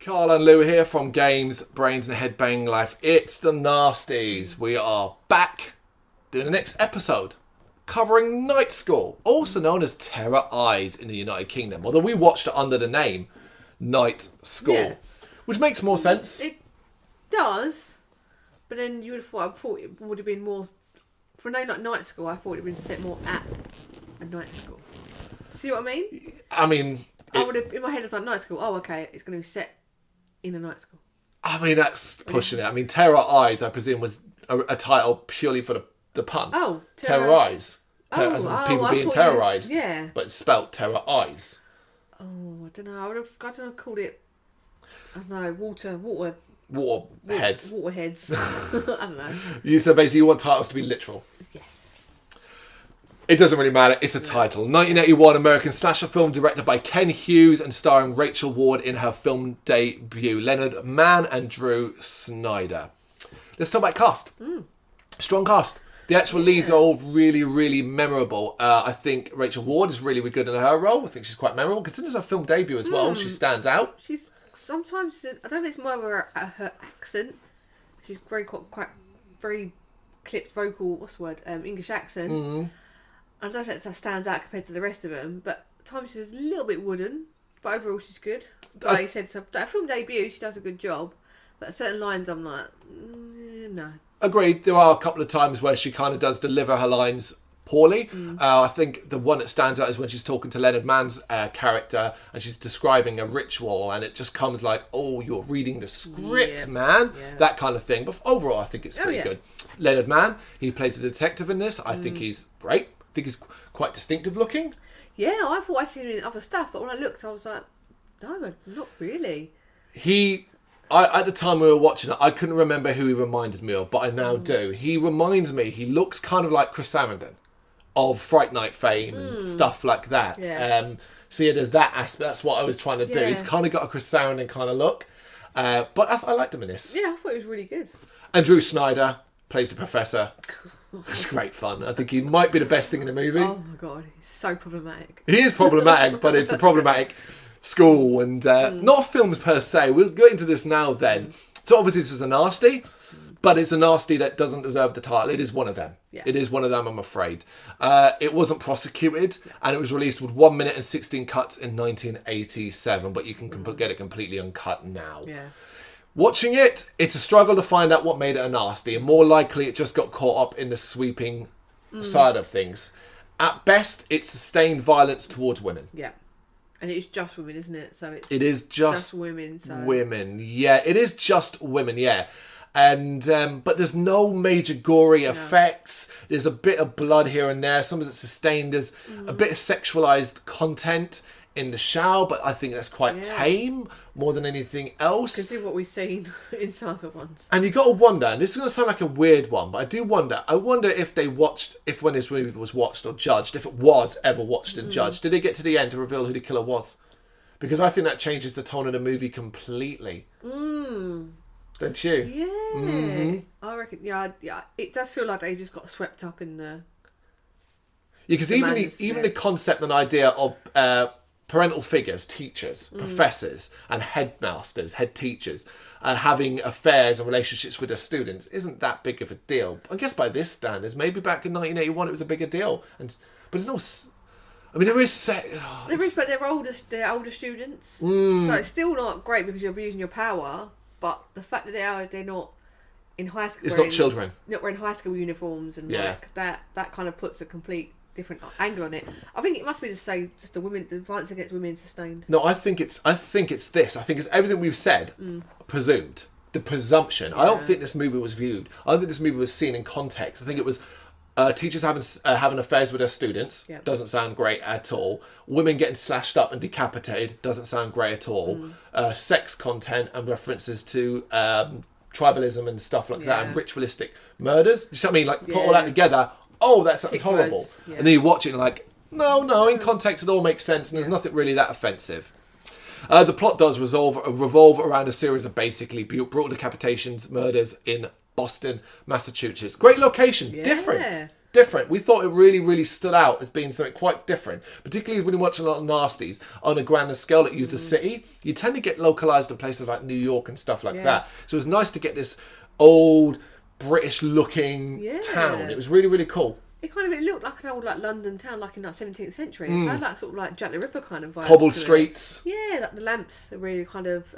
Carl and Lou here from Brrraaains A Head-Banging Life. It's the Nasties. We are back doing the next episode covering Night School, also known as Terror Eyes in the United Kingdom. Although we watched it under the name Night School, which makes more sense. It does, but then you would have thought, I thought it would have been more, for a name like Night School, I thought it would have been set more at a night school. See what I mean? I mean... I would have, in my head, it's like Night School. Oh, okay, it's going to be set in a night school. I mean, that's pushing it. I mean, Terror Eyes, I presume, was a title purely for the pun. Oh, Terror Eyes. As in people I being thought terrorised. Yeah. But it's spelt Terror Eyes. Oh, I don't know. I don't know, called it, I don't know, water heads. Waterheads. I don't know. So basically you want titles to be literal. Yes. It doesn't really matter. It's a title. 1981 American slasher film directed by Ken Hughes and starring Rachel Ward in her film debut. Leonard Mann and Drew Snyder. Let's talk about cast. Strong cast. The actual leads are all really, really memorable. I think Rachel Ward is really, really good in her role. I think she's quite memorable. Considering it's her film debut as well, she stands out. She's sometimes, I don't know if it's more of her accent. She's quite very clipped vocal, what's the word, English accent. Mm-hmm. I don't know if that stands out compared to the rest of them, but at times she's a little bit wooden, but overall she's good. Like you said, so that film debut, she does a good job, but at certain lines I'm like, no. Agreed. There are a couple of times where she kind of does deliver her lines poorly. I think the one that stands out is when she's talking to Leonard Mann's character and she's describing a ritual and it just comes like, oh, you're reading the script, man. Yeah. That kind of thing. But overall, I think it's pretty good. Leonard Mann, he plays a detective in this. I think he's great. I think he's quite distinctive looking. Yeah, I thought I'd seen him in other stuff, but when I looked, I was like, no, not really. At the time we were watching it, I couldn't remember who he reminded me of, but I now do. He reminds me, he looks kind of like Chris Sarandon of Fright Night fame and stuff like that. Yeah. So yeah, there's that aspect. That's what I was trying to do. He's kind of got a Chris Sarandon kind of look. But I liked him in this. Yeah, I thought he was really good. And Drew Snyder plays the professor. It's great fun. I think he might be the best thing in the movie. Oh my god, he's so problematic. He is problematic, but it's a problematic school and not films per se. We'll get into this now then. So obviously this is a nasty, but it's a nasty that doesn't deserve the title. It is one of them. Yeah. It is one of them, I'm afraid. It wasn't prosecuted and it was released with 1 minute and 16 cuts in 1987, but you can get it completely uncut now. Yeah. Watching it, it's a struggle to find out what made it a nasty, and more likely it just got caught up in the sweeping side of things. At best, it's sustained violence towards women. Yeah. And it's just women, isn't it? So it is just women. So. Women, yeah. It is just women, yeah. And but there's no major gory effects. There's a bit of blood here and there. Some of it's sustained. There's a bit of sexualized content in the shower, but I think that's quite tame more than anything else. Consider what we've seen in some other ones. And you got to wonder, and this is going to sound like a weird one, but I do wonder. I wonder if they watched, if when this movie was watched or judged, if it was ever watched and judged, did they get to the end to reveal who the killer was? Because I think that changes the tone of the movie completely. Don't you? Yeah. Mm-hmm. I reckon. Yeah. It does feel like they just got swept up in the. Yeah, because even the concept and idea of parental figures, teachers, professors, and headmasters, head teachers, having affairs and relationships with their students isn't that big of a deal. I guess by this standards, maybe back in 1981 it was a bigger deal. But there's no. I mean, there is. There is, but they're older students, so it's still not great because you're abusing your power. But the fact that they're not in high school, it's not children. Not wearing high school uniforms and like that kind of puts a complete different angle on it. I think it must be to say just the violence against women sustained. No, I think it's this. I think it's everything we've said presumed. The presumption. I don't think this movie was viewed. I don't think this movie was seen in context. I think it was teachers having affairs with their students. Yep. Doesn't sound great at all. Women getting slashed up and decapitated. Doesn't sound great at all. Sex content and references to tribalism and stuff like that, and ritualistic murders. You see what I mean? Like put all that together. Oh, that sounds horrible. Yeah. And then you watch it and like, no, in context it all makes sense and there's nothing really that offensive. The plot does revolve around a series of basically brutal decapitations, murders in Boston, Massachusetts. Great location, different. different. We thought it really, really stood out as being something quite different, particularly when you watch a lot of Nasties on a grander scale that use the city. You tend to get localized in places like New York and stuff like that. So it was nice to get this old British-looking town. It was really, really cool. It looked like an old London town, like in 17th century. It had sort of like Jack the Ripper kind of vibe. Cobbled streets. Yeah, like the lamps are really kind of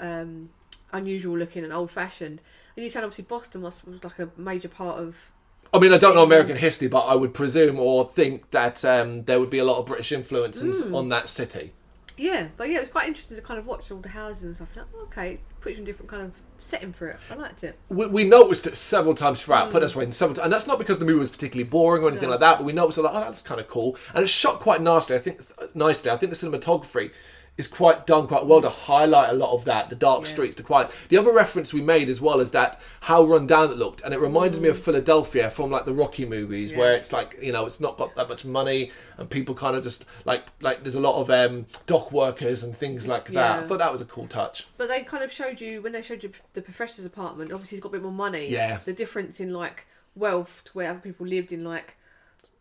unusual looking and old fashioned. And you said obviously Boston was like a major part of. I mean, I don't know American history, but I would presume or think that there would be a lot of British influences on that city. Yeah, but it was quite interesting to kind of watch all the houses and stuff. Like, okay, put you in different kind of setting for it. I liked it. We noticed it several times throughout. Put us in several times, and that's not because the movie was particularly boring or anything like that. But we noticed like, oh, that's kind of cool, and it's shot quite nicely. I think the cinematography is quite well to highlight a lot of that, the dark streets, the other reference we made as well is that how run down it looked, and it reminded me of Philadelphia from like the Rocky movies, where it's like, you know, it's not got that much money and people kind of just like there's a lot of dock workers and things like that. I thought that was a cool touch. But they kind of showed you, when they showed you the professor's apartment, obviously he's got a bit more money. The difference in like wealth to where other people lived in like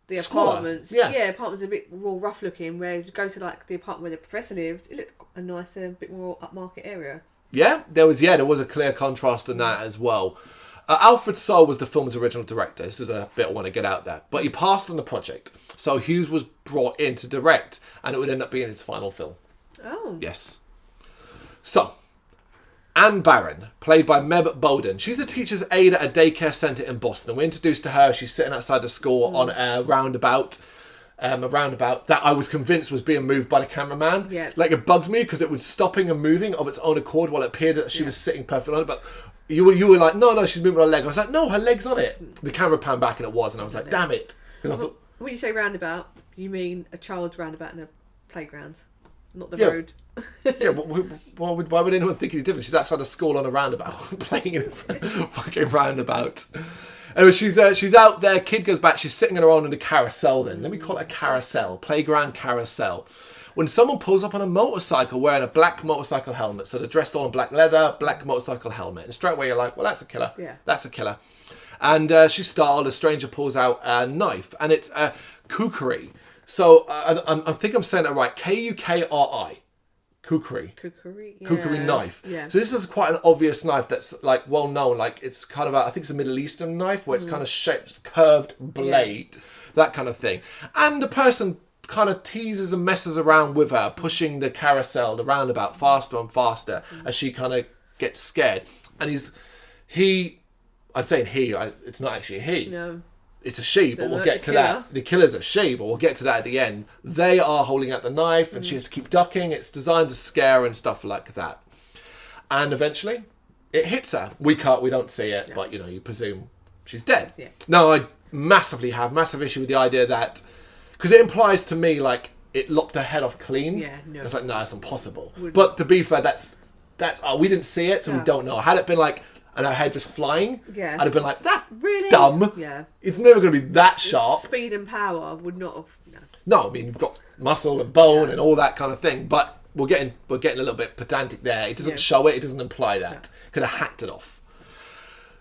the apartments. Apartments are a bit more rough looking, whereas you go to like the apartment where the professor lived, it looked a nicer, bit more upmarket area. There was a clear contrast in that as well. Alfred Sole was the film's original director. This is a bit I want to get out there, but he passed on the project, so Hughes was brought in to direct, and it would end up being his final film. Yes. So Anne Barron, played by Meb Bowden. She's a teacher's aide at a daycare centre in Boston. We're introduced to her. She's sitting outside the school on a roundabout that I was convinced was being moved by the cameraman. Like, it bugged me because it was stopping and moving of its own accord while it appeared that she was sitting perfectly on it. But you were like, no, she's moving her leg. I was like, no, her leg's on it. The camera panned back and it was, and I was like, damn it. I thought, when you say roundabout, you mean a child's roundabout in a playground, not the road. Why would anyone think any different? She's outside a school on a roundabout playing in this fucking roundabout. Anyway, she's out there. Kid goes back. She's sitting on her own in a carousel. Then let me call it a carousel, playground carousel. When someone pulls up on a motorcycle wearing a black motorcycle helmet, so they're dressed all in black leather, black motorcycle helmet, and straight away you're like, well, that's a killer. That's a killer. And she's startled. A stranger pulls out a knife, and it's a kukri. So I think I'm saying it right. Kukri. Kukri knife. So this is quite an obvious knife that's like well known. Like, it's kind of I think it's a Middle Eastern knife where it's kind of shaped, curved blade, that kind of thing. And the person kind of teases and messes around with her, pushing the carousel, the roundabout, faster and faster as she kind of gets scared. And it's not actually a he. No. It's a she, but we'll get to that. The killer's a she, but we'll get to that at the end. They are holding out the knife, and she has to keep ducking. It's designed to scare and stuff like that. And eventually, it hits her. We don't see it, but you presume she's dead. Now, I massive issue with the idea that, because it implies to me like it lopped her head off clean. It's like, no, that's impossible. But to be fair, that's we didn't see it, so we don't know. Had it been like, and her head just flying, I'd have been like, that's really dumb. It's never going to be that sharp. Speed and power would not have. No, I mean, you've got muscle and bone and all that kind of thing, but we're getting a little bit pedantic there. It doesn't show it. It doesn't imply that. Could have hacked it off.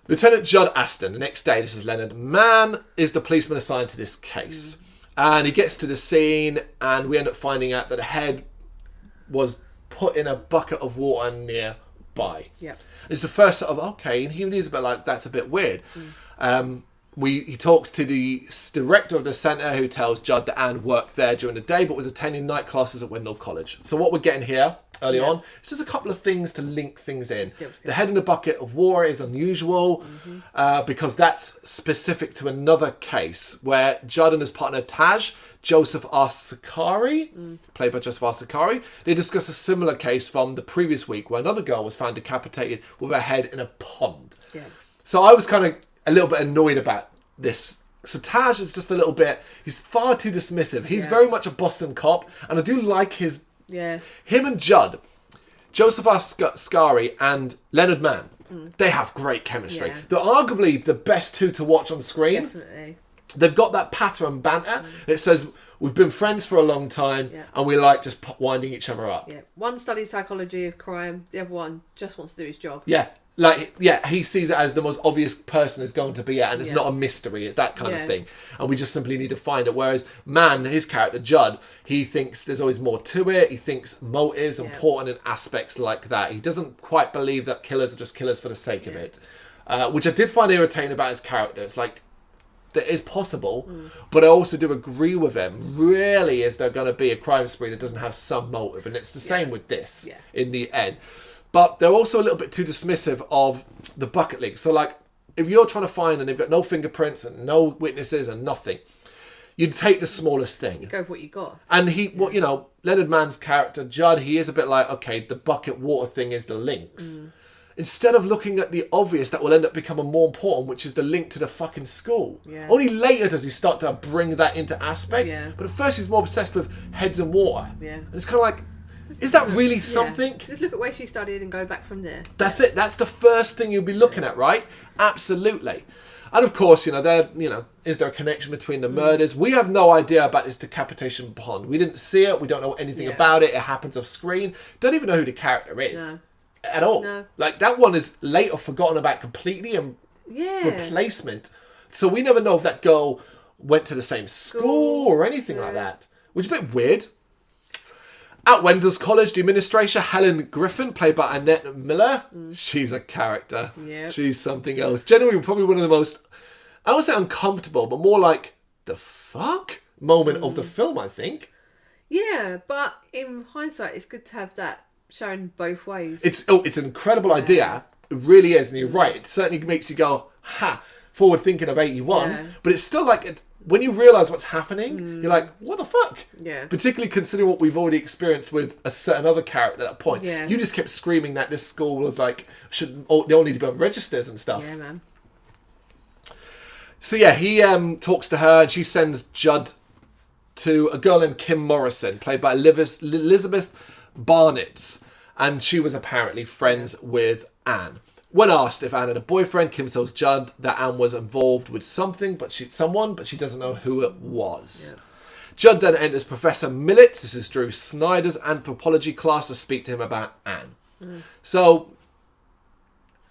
Lieutenant Judd Aston, the next day, this is Leonard Mann, is the policeman assigned to this case. And he gets to the scene, and we end up finding out that the head was put in a bucket of water nearby. It's the first sort of, okay, and he is a bit like, that's a bit weird. He talks to the director of the centre, who tells Judd that Anne worked there during the day but was attending night classes at Wendell College. So what we're getting here early on is just a couple of things to link things in. The head in a bucket of water is unusual because that's specific to another case where Judd and his partner Taj, Joseph R. Sakari, played by Joseph R. Sakari, they discuss a similar case from the previous week where another girl was found decapitated with her head in a pond. So I was kind of a little bit annoyed about this. So Taj is just a little bit, he's far too dismissive. He's very much a Boston cop, and I do like his, him and Judd, Joseph R. Sakari and Leonard Mann, they have great chemistry. They're arguably the best two to watch on screen. Definitely. They've got that patter and banter. It says, we've been friends for a long time, and we like just winding each other up. One studies psychology of crime, the other one just wants to do his job. Like, yeah, he sees it as the most obvious person is going to be at, and it's not a mystery, it's that kind of thing. And we just simply need to find it. Whereas Man, his character, Judd, he thinks there's always more to it. He thinks motives are important in aspects like that. He doesn't quite believe that killers are just killers for the sake of it. Which I did find irritating about his character. It's like, that is possible, but I also do agree with him. Really, is there going to be a crime spree that doesn't have some motive? And it's the same with this in the end. But they're also a little bit too dismissive of the bucket list. So, like, if you're trying to find and they've got no fingerprints and no witnesses and nothing, you'd take the smallest thing. Go for what you got. And Leonard Mann's character, Judd, he is a bit like, okay, the bucket water thing is the links. Instead of looking at the obvious that will end up becoming more important, which is the link to the fucking school. Only later does he start to bring that into aspect. But at first he's more obsessed with heads and water. And it's kind of like, is that really something? Just look at where she studied and go back from there. That's it. That's the first thing you'll be looking at, right? Absolutely. And of course, is there a connection between the murders? We have no idea about this decapitation pond. We didn't see it. We don't know anything about it. It happens off screen. Don't even know who the character is at all. No. Like, that one is later forgotten about completely and replacement. So we never know if that girl went to the same school or anything like that, which is a bit weird. At Wendell's College, the administrator, Helen Griffin, played by Annette Miller. She's a character. She's something else. Generally, probably one of the most, I don't want to say uncomfortable, but more like, the fuck moment of the film, I think. Yeah, but in hindsight, it's good to have that shown both ways. It's an incredible idea. It really is. And you're right. It certainly makes you go, ha, forward thinking of 81. But it's still like, when you realise what's happening, you're like, what the fuck? Particularly considering what we've already experienced with a certain other character at that point. You just kept screaming that this school was like, they all need to be on registers and stuff. Yeah, man. So yeah, he talks to her and she sends Judd to a girl named Kim Morrison, played by Elizabeth Barnett. And she was apparently friends with Anne. When asked if Anne had a boyfriend, Kim tells Judd that Anne was involved with someone, but she doesn't know who it was. Judd then enters Professor Millett's, this is Drew Snyder's anthropology class, to speak to him about Anne. So,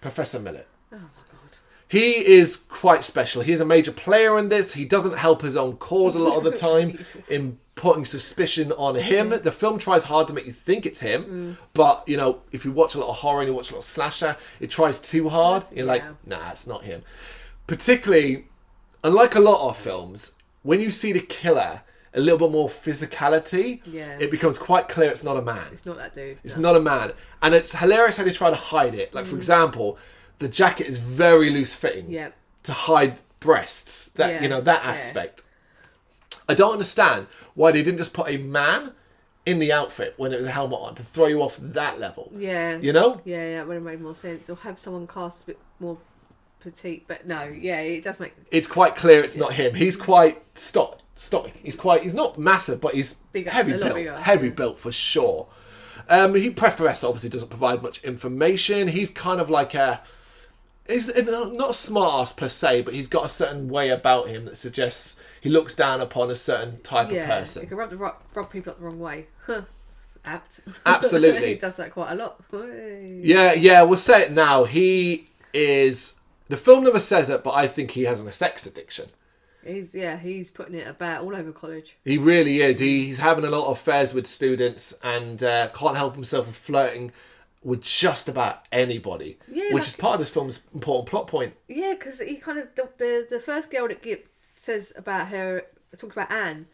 Professor Millett. Oh my God. He is quite special. He's a major player in this. He doesn't help his own cause a lot of the time in putting suspicion on him. The film tries hard to make you think it's him, but if you watch a lot of horror and you watch a lot of slasher, it tries too hard. You're like, nah, it's not him. Particularly, unlike a lot of films, when you see the killer a little bit more physicality, it becomes quite clear it's not a man. It's not that dude. It's not a man. And it's hilarious how they try to hide it. Like, for example, the jacket is very loose fitting to hide breasts. That that aspect. I don't understand why they didn't just put a man in the outfit when it was a helmet on to throw you off that level. Yeah. You know? Yeah, it would have made more sense. Or have someone cast a bit more petite. But no, it does make... It's quite clear it's not him. He's quite stoic. He's not massive, but he's bigger, heavy built for sure. Professor obviously doesn't provide much information. He's kind of like he's not a smart ass per se, but he's got a certain way about him that suggests he looks down upon a certain type of person. He can rub people up the wrong way. Apt. Absolutely. He does that quite a lot. Yeah, we'll say it now. He is... The film never says it, but I think he has a sex addiction. He's putting it about all over college. He really is. He's having a lot of affairs with students and can't help himself from flirting with just about anybody, which is part of this film's important plot point. Yeah, because he kind of the first girl that says about her, talks about Anne.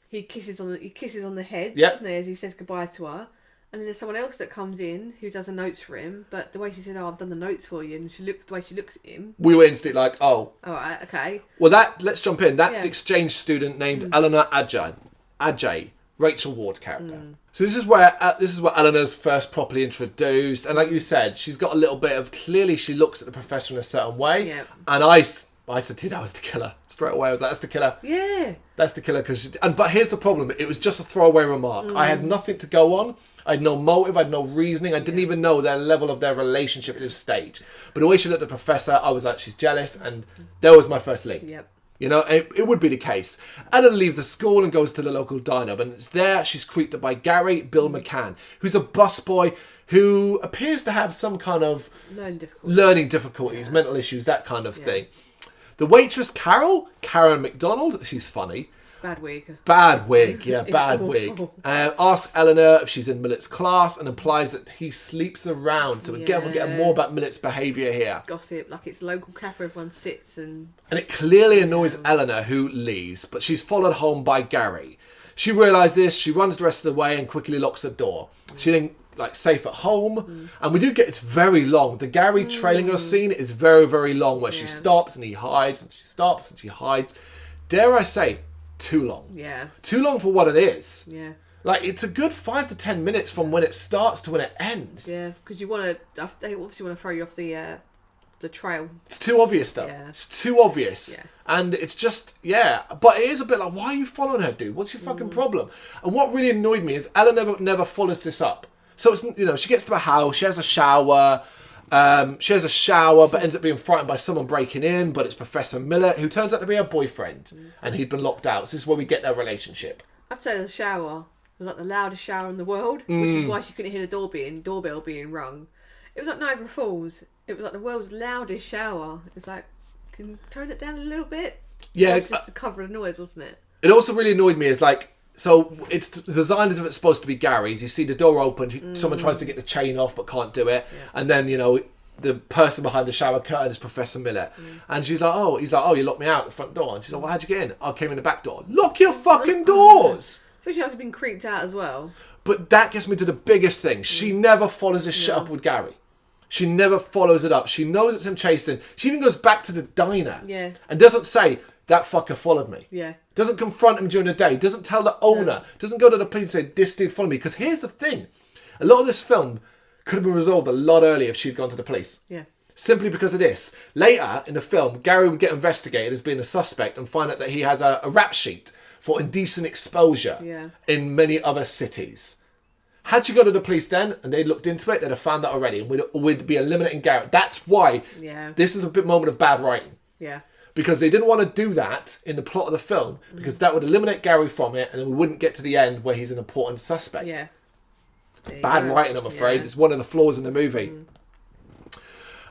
He kisses on the head, doesn't he, as he says goodbye to her. And then there's someone else that comes in who does the notes for him. But the way she said, "Oh, I've done the notes for you," and the way she looks at him, we were instantly like, "Oh, all right, okay." Well, let's jump in. That's the exchange student named Eleanor Ajay, Rachel Ward's character. So this is where Eleanor's first properly introduced, and like you said, she's got a little bit of, clearly she looks at the professor in a certain way, and I said, "Dude, that was the killer." Straight away, I was like, "That's the killer." Yeah, that's the killer. But here's the problem: it was just a throwaway remark. I had nothing to go on. I had no motive. I had no reasoning. I didn't even know their level of their relationship at this stage. But the way she looked at the professor, I was like, she's jealous, and there was my first link. Yep. It would be the case. Ellen leaves the school and goes to the local diner, but it's there she's creeped up by Gary Bill McCann, who's a busboy who appears to have some kind of learning difficulties, mental issues, that kind of thing. The waitress, Karen McDonald, she's funny. Bad wig, yeah, bad wig. Asks Eleanor if she's in Millet's class and implies that he sleeps around. So again, we're getting more about Millet's behaviour here. Gossip, like it's local cafe, everyone sits and... And it clearly annoys Eleanor, who leaves, but she's followed home by Gary. She realises this, she runs the rest of the way and quickly locks the door. She then, safe at home. And we do get, it's very long. The Gary trailing her scene is very, very long, where she stops and he hides, and she stops and she hides. Dare I say, too long. Yeah. Too long for what it is. Yeah. It's a good 5 to 10 minutes from when it starts to when it ends. Yeah, because you want to... They obviously want to throw you off the trail. It's too obvious, though. Yeah. It's too obvious. Yeah. And it's just, But it is a bit like, why are you following her, dude? What's your fucking problem? And what really annoyed me is Ella never follows this up. So, it's she gets to her house, she has a shower... but ends up being frightened by someone breaking in, but it's Professor Millet, who turns out to be her boyfriend, and he'd been locked out. So this is where we get their relationship. I'd say the shower was like the loudest shower in the world, which is why she couldn't hear the doorbell being rung. It was like Niagara Falls. It was like the world's loudest shower. It was like, can you tone it down a little bit? Yeah. It was just to cover the noise, wasn't it? It also really annoyed me is so it's designed as if it's supposed to be Gary's. You see the door open, someone tries to get the chain off but can't do it. Yeah. And then, the person behind the shower curtain is Professor Millet. And he's like, oh, you locked me out the front door. And she's like, well, how'd you get in? I came in the back door. Lock your fucking doors! Especially after being creeped out as well. But that gets me to the biggest thing. She never follows this shit up with Gary. She never follows it up. She knows it's him chasing. She even goes back to the diner. Yeah. And doesn't say, that fucker followed me. Yeah. Doesn't confront him during the day. Doesn't tell the owner. No. Doesn't go to the police and say, this dude followed me. Because here's the thing. A lot of this film could have been resolved a lot earlier if she'd gone to the police. Yeah. Simply because of this. Later in the film, Gary would get investigated as being a suspect and find out that he has a rap sheet for indecent exposure in many other cities. Had she gone to the police then and they'd looked into it, they'd have found that already and we'd be eliminating Gary. That's why this is a bit moment of bad writing. Yeah. Because they didn't want to do that in the plot of the film because that would eliminate Gary from it and then we wouldn't get to the end where he's an important suspect. Yeah. Bad writing, I'm afraid. It's one of the flaws in the movie.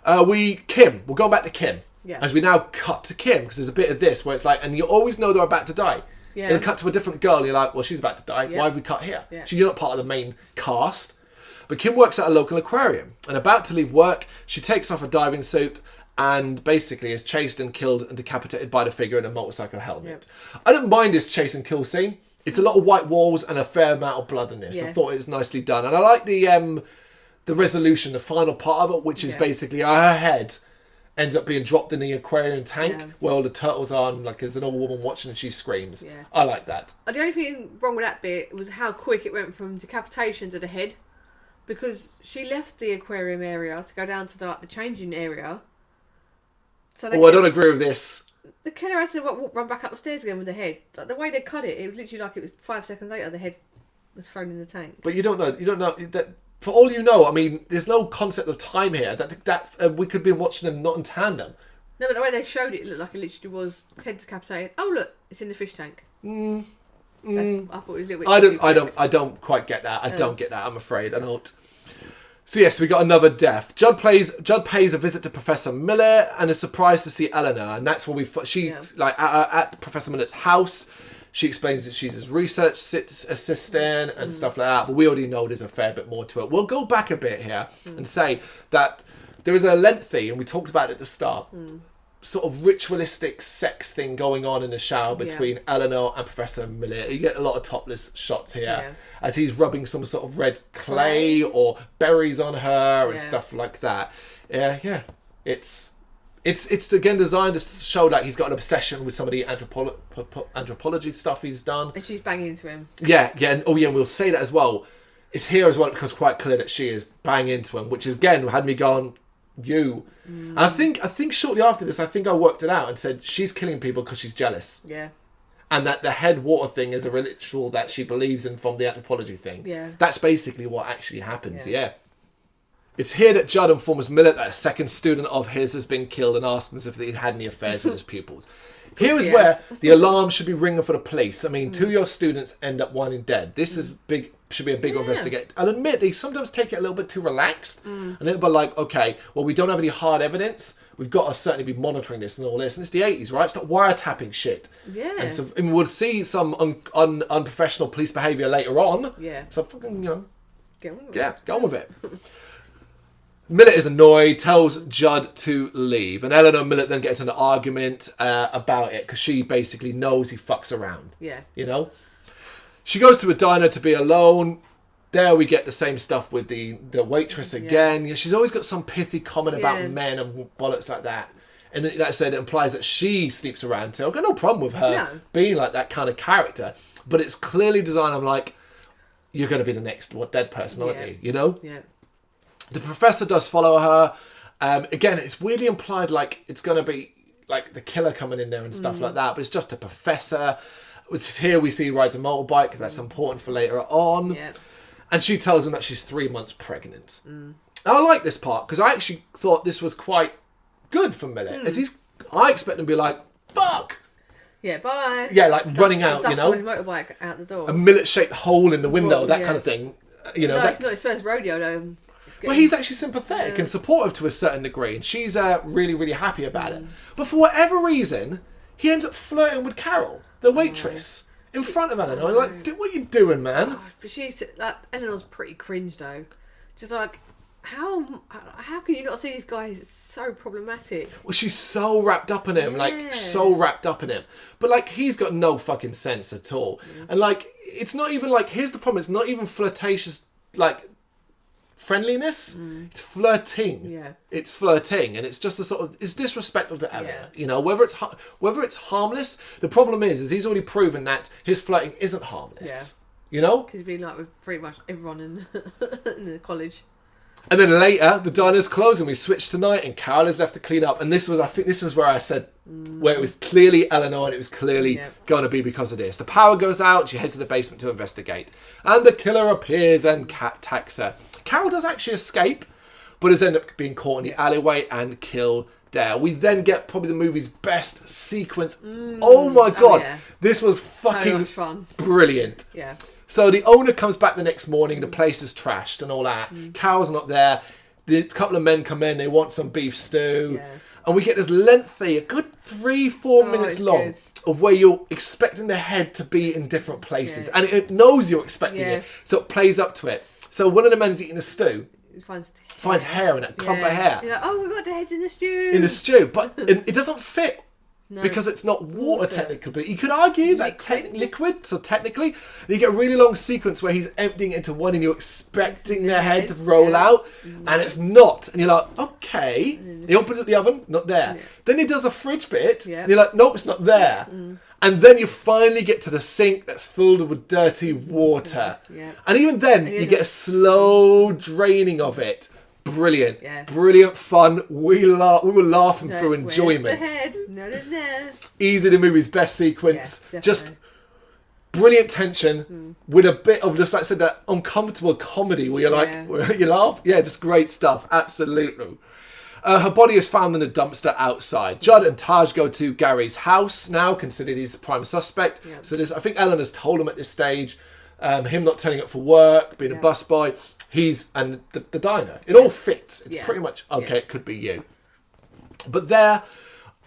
We're going back to Kim. Yeah. As we now cut to Kim because there's a bit of this where it's like, and you always know they're about to die. Yeah. Then cut to a different girl and you're like, well, she's about to die. Yeah. Why have we cut here? Yeah. So you're not part of the main cast. But Kim works at a local aquarium and about to leave work, she takes off a diving suit and basically is chased and killed and decapitated by the figure in a motorcycle helmet. Yep. I don't mind this chase and kill scene. It's a lot of white walls and a fair amount of blood in this. I thought it was nicely done. And I like the resolution, the final part of it, which is basically her head ends up being dropped in the aquarium tank where all the turtles are and there's an old woman watching and she screams. Yeah. I like that. The only thing wrong with that bit was how quick it went from decapitation to the head. Because she left the aquarium area to go down to the changing area. So I don't agree with this. The killer had to run back up the stairs again with the head. The way they cut it, it was literally like it was 5 seconds later the head was thrown in the tank. But you don't know that. For all you know, I mean, there's no concept of time here. That we could be watching them not in tandem. No, but the way they showed it looked like it literally was head decapitated. Oh look, it's in the fish tank. I thought it was a little bit. I don't quite get that. I don't get that. I'm afraid I don't. So yes, we got another death. Judd pays a visit to Professor Millet and is surprised to see Eleanor, and that's where at Professor Millet's house. She explains that she's his research assistant and stuff like that, but we already know there's a fair bit more to it. We'll go back a bit here and say that there is a lengthy, and we talked about it at the start, sort of ritualistic sex thing going on in the shower between Eleanor and Professor Millet. You get a lot of topless shots here as he's rubbing some sort of red clay or berries on her and stuff like that. Yeah. It's again designed to show that he's got an obsession with some of the anthropology stuff he's done. And she's banging into him. Yeah, and we'll say that as well. It's here as well, it becomes quite clear that she is banging into him, which again had me going, you. And I think shortly after this, I think I worked it out and said she's killing people because she's jealous. Yeah. And that the head water thing is a ritual that she believes in from the anthropology thing. Yeah. That's basically what actually happens, It's here that Judd informs Millet that a second student of his has been killed and asks him if he had any affairs with his pupils. Here is where the alarm should be ringing for the police. I mean, 2 of your students end up one in dead. This is big. Should be a big investigation. I'll admit they sometimes take it a little bit too relaxed. A little bit like, okay, well, we don't have any hard evidence. We've got to certainly be monitoring this and all this. And it's the 80s, right? It's not wiretapping shit. Yeah. And so and we'll see some unprofessional police behaviour later on. Yeah. So fucking, Get on with get on with it. Millet is annoyed, tells Judd to leave. And Eleanor and Millet then get into an argument about it because she basically knows he fucks around. Yeah. She goes to a diner to be alone. There we get the same stuff with the waitress again. Yeah. She's always got some pithy comment about men and bollocks like that. And like I said, it implies that she sleeps around too. I've got no problem with her being like that kind of character. But it's clearly designed, I'm like, you're going to be the next dead person, aren't you? Yeah. The professor does follow her. Again, it's weirdly implied like it's going to be like the killer coming in there and stuff like that. But it's just a professor. Which is here we see he rides a motorbike. That's important for later on. Yeah. And she tells him that she's 3 months pregnant. I like this part because I actually thought this was quite good for Millet. As I expect him to be like, fuck! Yeah, bye. Yeah, like running out, on his motorbike out the door. A Millet-shaped hole in the window, that kind of thing. No, it's not his first rodeo though. Well, he's actually sympathetic and supportive to a certain degree. And she's really, really happy about it. But for whatever reason, he ends up flirting with Carol, the waitress, in front of Eleanor. Like, what are you doing, man? But she's Eleanor's pretty cringe though. Just like, how can you not see this guy is so problematic? Well, she's so wrapped up in him, so wrapped up in him. But he's got no fucking sense at all. And it's not even here's the problem. It's not even flirtatious friendliness. It's flirting. Yeah. It's flirting, and it's just it's disrespectful to Eleanor. Whether it's harmless. The problem is he's already proven that his flirting isn't harmless. Yeah. Because he's been with pretty much everyone in the college. And then later, the diner's closed and we switch to night and Carol is left to clean up. And I think this was where I said, where it was clearly Eleanor and it was clearly going to be because of this. The power goes out, she heads to the basement to investigate. And the killer appears and attacks her. Carol does actually escape, but has ended up being caught in the alleyway and killed there. We then get probably the movie's best sequence. Oh my God. This was fucking so much fun. Brilliant. Yeah. So the owner comes back the next morning, the place is trashed and all that. Carol's not there. The couple of men come in, they want some beef stew. Yeah. And we get this lengthy, a good 3-4 minutes long of where you're expecting the head to be in different places. And it knows you're expecting it. So it plays up to it. So one of the men is eating a stew. Finds hair in it, a clump of hair. You're like, oh, we got the heads in the stew. In the stew. But it doesn't fit. No. Because it's not water technically, but you could argue that liquid. So technically, you get a really long sequence where he's emptying it into one, and you're expecting their head to roll out, and it's not. And you're like, okay. He opens up the oven, not there. Then he does a fridge bit, and you're like, nope, it's not there. And then you finally get to the sink that's filled with dirty water, and even then you get a slow draining of it. Brilliant. Yeah. Brilliant fun. We were laughing through enjoyment. Where's the head? No. Easy the movie's best sequence. Yeah, just brilliant tension with a bit of just like I said, that uncomfortable comedy where you're where you laugh. Yeah, just great stuff. Absolutely. Her body is found in a dumpster outside. Judd and Taj go to Gary's house now, considered he's prime suspect. Yeah. So I think Eleanor's told him at this stage, him not turning up for work, being a busboy. And the diner. It all fits. It's pretty much, okay, it could be you. But there,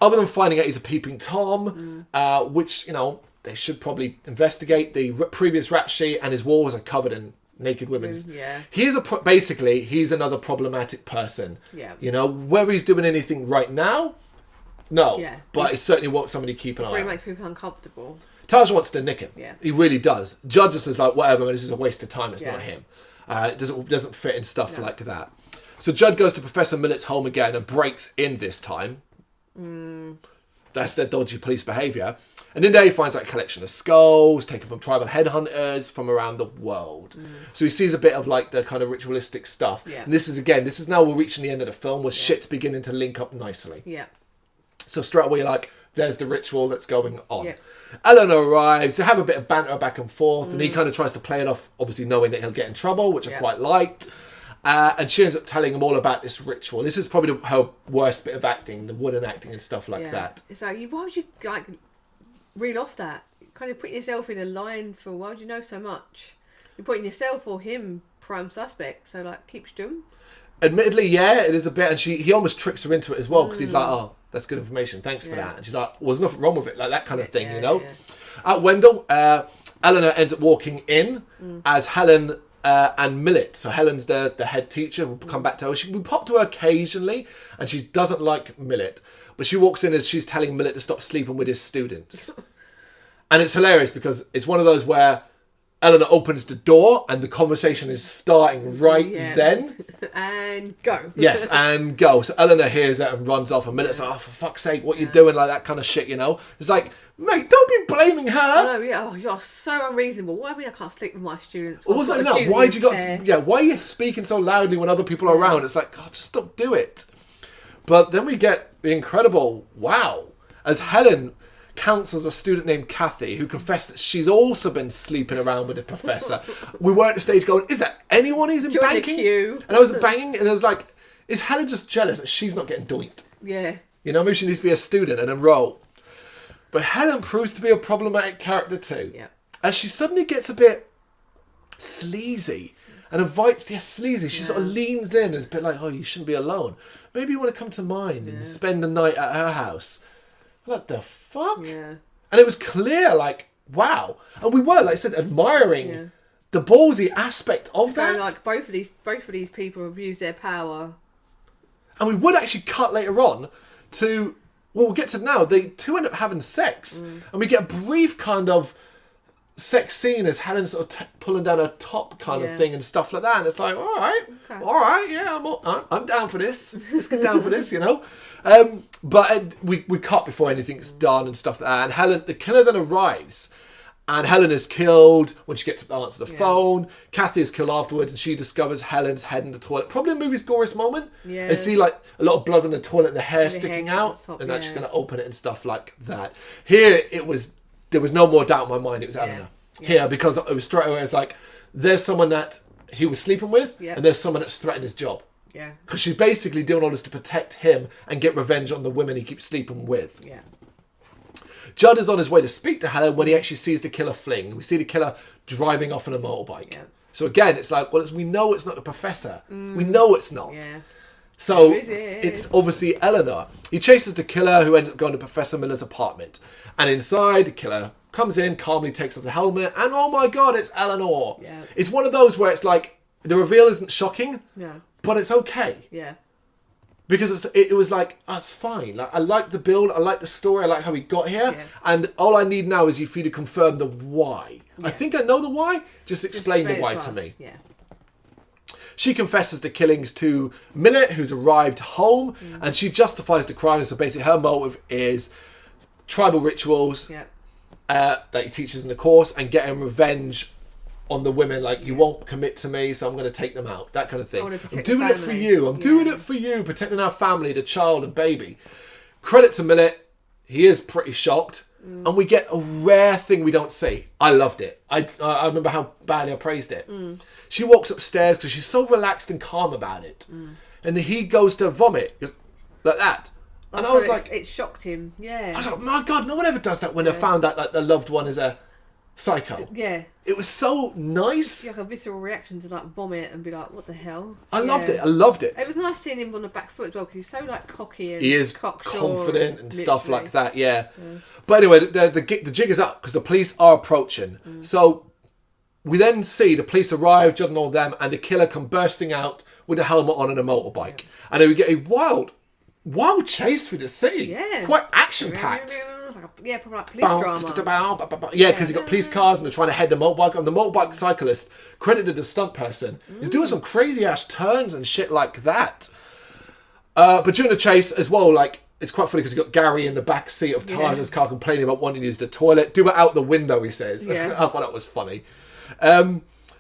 other than finding out he's a peeping Tom, which, they should probably investigate. The previous rap sheet and his walls are covered in naked women's. He's another problematic person. Yeah. Whether he's doing anything right now, no. Yeah. But it's certainly what somebody keep an eye on. Pretty makes people uncomfortable. Taj wants to nick him. Yeah. He really does. Judd just is like, whatever, man, this is a waste of time. It's not him. It doesn't fit in stuff like that. So Judd goes to Professor Millet's home again and breaks in this time. That's their dodgy police behaviour. And in there he finds a collection of skulls taken from tribal headhunters from around the world. So he sees a bit of the kind of ritualistic stuff. Yeah. And this is now we're reaching the end of the film where shit's beginning to link up nicely. Yeah. So straight away you're like, there's the ritual that's going on. Yeah. Eleanor arrives, they have a bit of banter back and forth, and he kind of tries to play it off, obviously knowing that he'll get in trouble, which I quite liked. And she ends up telling him all about this ritual. This is probably her worst bit of acting, the wooden acting and stuff like that. It's like, why would you reel off that? You're kind of putting yourself in a line for, why would you know so much? You're putting yourself or him prime suspect, so keep stum. Admittedly, yeah, it is a bit, and he almost tricks her into it as well, because he's like, oh, that's good information, thanks for that. And she's like, well, there's nothing wrong with it, like that kind of thing, you know? Yeah. At Wendell, Eleanor ends up walking in as Helen and Millet. So Helen's the head teacher. We'll come back to her. We pop to her occasionally, and she doesn't like Millet. But she walks in as she's telling Millet to stop sleeping with his students. And it's hilarious because it's one of those where Eleanor opens the door and the conversation is starting then. And go. Yes, and go. So Eleanor hears it and runs off, and Millet's like, oh, for fuck's sake, what you doing? Like that kind of shit, you know? It's like, mate, don't be blaming her. Oh, no, yeah. Oh, you're so unreasonable. What do you mean I can't sleep with my students? Why are you speaking so loudly when other people are around? It's like, God, just don't do it. But then we get the incredible wow as Helen counsels a student named Kathy who confessed that she's also been sleeping around with the professor. We were at the stage going, is there anyone he's in banking? And I was banging, and I was like, is Helen just jealous that she's not getting doinked? Yeah. You know, maybe she needs to be a student and enroll. But Helen proves to be a problematic character too. Yeah. As she suddenly gets a bit sleazy and invites, sleazy. She sort of leans in and is a bit like, oh, you shouldn't be alone. Maybe you want to come to mine and spend the night at her house. What the fuck? Yeah. And it was clear, like, wow. And we were, like I said, admiring the ballsy aspect of that. Like both of these people abuse their power. And we would actually cut later on to, well, we'll get to now. They two end up having sex. And we get a brief kind of sex scene as Helen's sort of pulling down her top kind of thing and stuff like that. And it's like, all right, yeah, I'm down for this. Let's get down for this, you know. But we cut before anything's done and stuff like that. And Helen, the killer then arrives. And Helen is killed when she gets to answer the phone. Kathy is killed afterwards, and she discovers Helen's head in the toilet. Probably the movie's goriest moment. Yeah. I see like a lot of blood in the toilet and the hair sticking out. And that's going to open it and stuff like that. Here, there was no more doubt in my mind it was Eleanor. Yeah. Here, because it was straight away, it's like, there's someone that he was sleeping with, and there's someone that's threatened his job. Yeah. Because she's basically doing all this to protect him and get revenge on the women he keeps sleeping with. Yeah. Judd is on his way to speak to Helen when he actually sees the killer fleeing. We see the killer driving off on a motorbike. Yeah. So again, it's like, well, we know it's not the professor. We know it's not. Yeah. So it's obviously Eleanor. He chases the killer, who ends up going to Professor Miller's apartment. And inside, the killer comes in, calmly takes off the helmet, and oh my God, it's Eleanor. Yeah. It's one of those where it's like, the reveal isn't shocking, but it's okay. Yeah. Because it was like, oh, it's fine. Like, I like the build, I like the story, I like how we got here, and all I need now is for you to confirm the why. I think I know the why, just explain the why to me. Yeah. She confesses the killings to Millet, who's arrived home, and she justifies the crime. So basically her motive is tribal rituals that he teaches in the course, and getting revenge on the women, like, you won't commit to me, so I'm going to take them out, that kind of thing. I'm doing it for you. I'm doing it for you, protecting our family, the child and baby. Credit to Millet, he is pretty shocked, and we get a rare thing we don't see. I loved it. I remember how badly I praised it. She walks upstairs because she's so relaxed and calm about it, and he goes to vomit, just like that. And I was like, it shocked him. Yeah. I was like, my God, no one ever does that when they found out like their loved one is a psycho. Yeah. It was so nice. Like a visceral reaction to like vomit and be like, what the hell? I loved it. I loved it. It was nice seeing him on the back foot as well, because he's so like cocky and he is confident and stuff like that. Yeah. But anyway, the jig is up because the police are approaching. So we then see the police arrive, Judd and all them, and the killer come bursting out with a helmet on and a motorbike, and then we get a wild chase through the city. Yeah. Quite action packed. Yeah, probably like police drama. Yeah, because you've got police cars and they're trying to head the motorbike. And the motorbike cyclist, credited as stunt person, is doing some crazy ass turns and shit like that. But during the chase as well, like, it's quite funny because you've got Gary in the back seat of Tarzan's car complaining about wanting to use the toilet. Do it out the window, he says. I thought that was funny.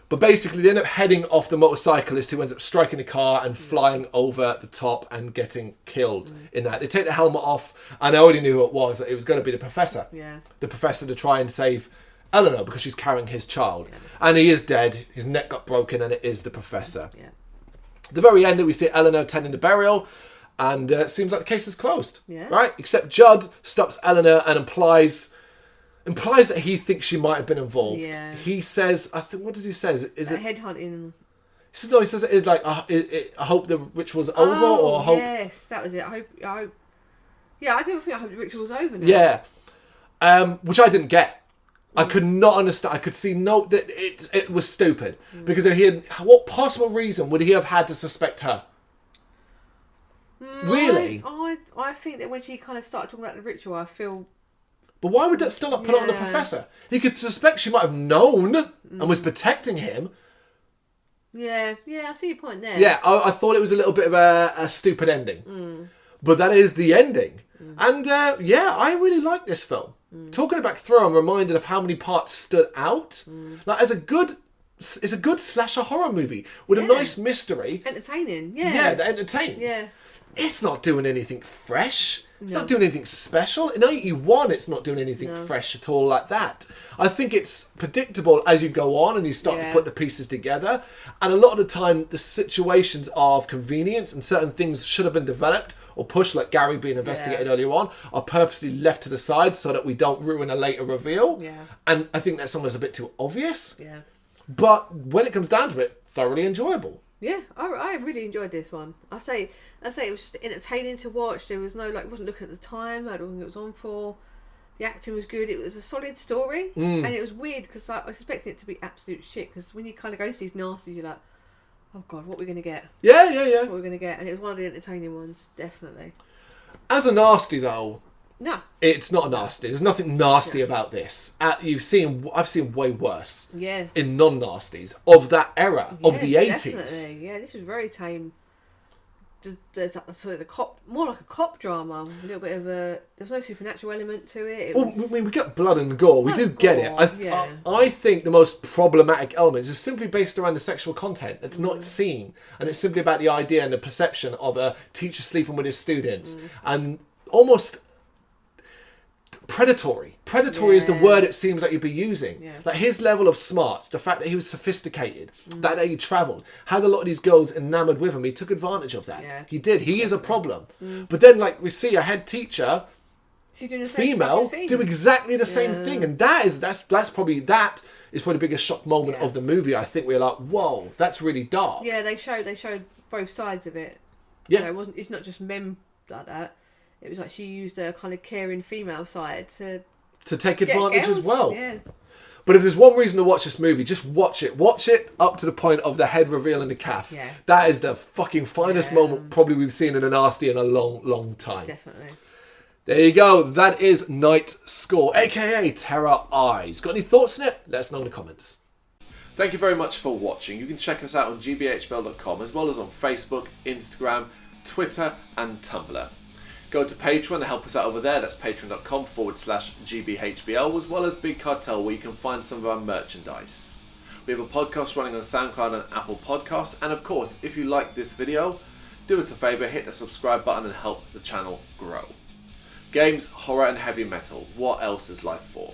But basically, they end up heading off the motorcyclist, who ends up striking the car and flying over the top and getting killed in that. They take the helmet off, and I already knew who it was. It was going to be the professor. Yeah. The professor, to try and save Eleanor because she's carrying his child. Yeah. And he is dead. His neck got broken, and it is the professor. Yeah. At the very end, we see Eleanor attending the burial, and it seems like the case is closed. Yeah. Right? Except Judd stops Eleanor and implies that he thinks she might have been involved. Yeah. He says, I think, what does he say? Is it headhunting? He says, no, he says it's like, I hope the ritual's over, or hope... Yes, that was it. I hope... Yeah, I don't think I hope the ritual's over now. Yeah. Which I didn't get. I could not understand. I could see that it was stupid. Because what possible reason would he have had to suspect her? Really? I think that when she kind of started talking about the ritual, I feel... But why would that still not put it on the professor? He could suspect she might have known and was protecting him. Yeah, I see your point there. Yeah, I thought it was a little bit of a stupid ending. But that is the ending. And I really like this film. Talking about through, I'm reminded of how many parts stood out. Like it's a good slasher horror movie with a nice mystery. Entertaining, yeah. Yeah, that entertains. Yeah. It's not doing anything fresh. It's not doing anything special. In 81, it's not doing anything fresh at all like that. I think it's predictable as you go on and you start to put the pieces together. And a lot of the time, the situations of convenience and certain things should have been developed or pushed, like Gary being investigated earlier on, are purposely left to the side so that we don't ruin a later reveal. Yeah. And I think that sometimes a bit too obvious. Yeah. But when it comes down to it, thoroughly enjoyable. Yeah, I really enjoyed this one. I say it was just entertaining to watch. There was no wasn't looking at the time. I don't think it was on for. The acting was good. It was a solid story, and it was weird because I was expecting it to be absolute shit. Because when you kind of go to these nasties, you're like, oh god, what are we going to get? Yeah. What are we going to get? And it was one of the entertaining ones, definitely. As a nasty though. No, it's not a nasty. There's nothing nasty about this. I've seen way worse. Yeah. In non-nasties of that era of the 80s. Definitely. Yeah, this was very tame. The cop, more like a cop drama. A little bit of a. There's no supernatural element to it. We get blood and gore. We do get it. I think the most problematic elements is simply based around the sexual content. It's not seen, and it's simply about the idea and the perception of a teacher sleeping with his students and almost. Predatory is the word it seems like you'd be using. Like his level of smarts, the fact that he was sophisticated, that he travelled, had a lot of these girls enamoured with him. He took advantage of that. He did. He is a problem. But then, like we see a head teacher, she's doing the female, do exactly the same thing, and that's probably the biggest shock moment of the movie. I think we're like, whoa, that's really dark. Yeah, they showed both sides of it. Yeah, it's not just men like that. It was like she used a kind of caring female side to take advantage as well. Yeah. But if there's one reason to watch this movie, just watch it. Watch it up to the point of the head reveal in the calf. Yeah. That is the fucking finest moment probably we've seen in a nasty in a long, long time. Definitely. There you go. That is Night Score, aka Terror Eyes. Got any thoughts on it? Let us know in the comments. Thank you very much for watching. You can check us out on gbhbl.com as well as on Facebook, Instagram, Twitter and Tumblr. Go to Patreon and help us out over there. That's patreon.com/gbhbl, as well as Big Cartel, where you can find some of our merchandise. We have a podcast running on SoundCloud and Apple Podcasts. And of course, if you like this video, do us a favour, hit the subscribe button and help the channel grow. Games, horror and heavy metal. What else is life for?